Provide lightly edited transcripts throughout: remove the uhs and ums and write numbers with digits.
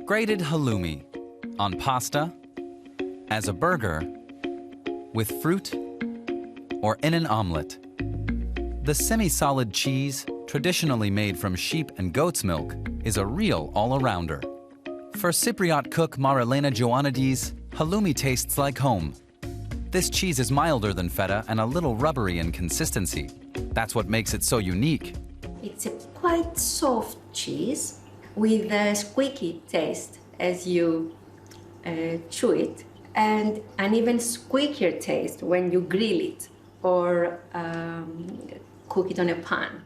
Grated halloumi on pasta, as a burger, with fruit, or in an omelette. The semi-solid cheese, traditionally made from sheep and goat's milk, is a real all-arounder. For Cypriot cook Marilena Joannidis, halloumi tastes like home. This cheese is milder than feta and a little rubbery in consistency. That's what makes it so unique. It's a quite soft cheese with a squeaky taste as you chew it, and an even squeakier taste when you grill it or cook it on a pan.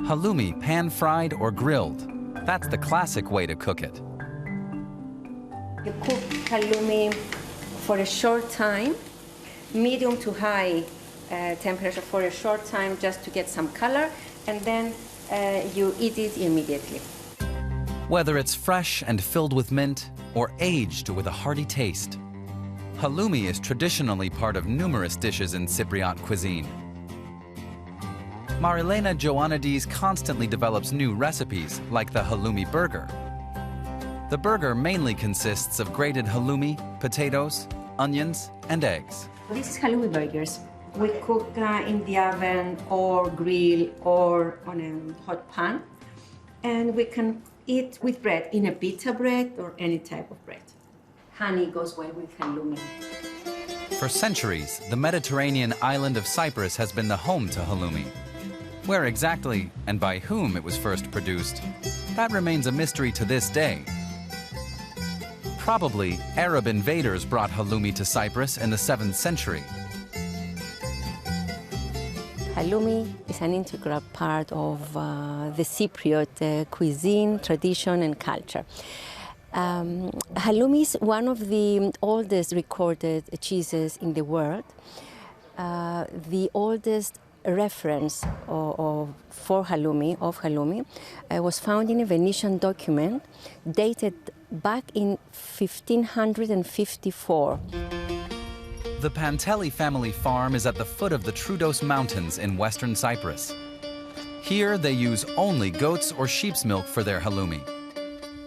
Halloumi pan-fried or grilled. That's the classic way to cook it. You cook halloumi for a short time, medium to high temperature for a short time just to get some color, and then you eat it immediately. Whether it's fresh and filled with mint or aged with a hearty taste, halloumi is traditionally part of numerous dishes in Cypriot cuisine. Marilena Joannidis constantly develops new recipes, like the halloumi burger. The burger mainly consists of grated halloumi, potatoes, onions, and eggs. This is halloumi burgers. We cook in the oven or grill or on a hot pan, and we can eat with bread, in a pita bread or any type of bread. Honey goes well with halloumi. For centuries, the Mediterranean island of Cyprus has been the home to halloumi. Where exactly and by whom it was first produced, that remains a mystery to this day. Probably Arab invaders brought halloumi to Cyprus in the 7th century. Halloumi is an integral part of the Cypriot cuisine, tradition, and culture. Halloumi is one of the oldest recorded cheeses in the world. The oldest reference for halloumi was found in a Venetian document dated back in 1554. The Pantelli family farm is at the foot of the Troodos Mountains in western Cyprus. Here they use only goat's or sheep's milk for their halloumi,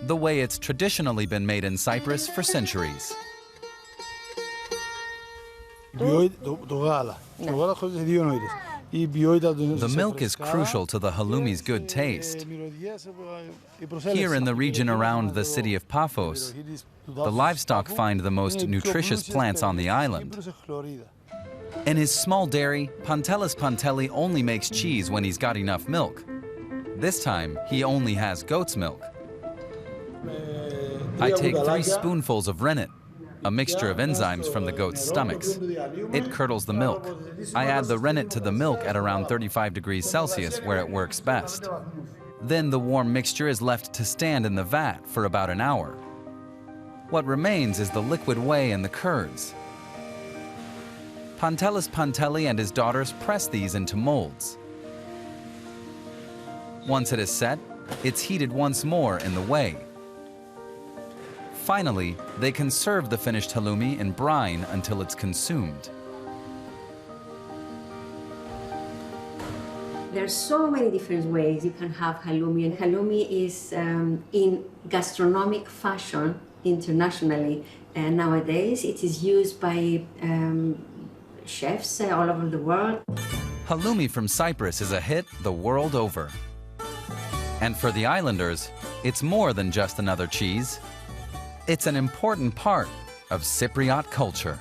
the way it's traditionally been made in Cyprus for centuries. The milk is crucial to the halloumi's good taste. Here in the region around the city of Paphos, the livestock find the most nutritious plants on the island. In his small dairy, Pantelis Pantelli only makes cheese when he's got enough milk. This time, he only has goat's milk. I take 3 spoonfuls of rennet, a mixture of enzymes from the goat's stomachs. It curdles the milk. I add the rennet to the milk at around 35 degrees Celsius, where it works best. Then the warm mixture is left to stand in the vat for about an hour. What remains is the liquid whey and the curds. Pantelis Pantelli and his daughters press these into molds. Once it is set, it's heated once more in the whey. Finally, they can serve the finished halloumi in brine until it's consumed. There's so many different ways you can have halloumi, and halloumi is in gastronomic fashion internationally. And nowadays, it is used by chefs all over the world. Halloumi from Cyprus is a hit the world over. And for the islanders, it's more than just another cheese. It's an important part of Cypriot culture.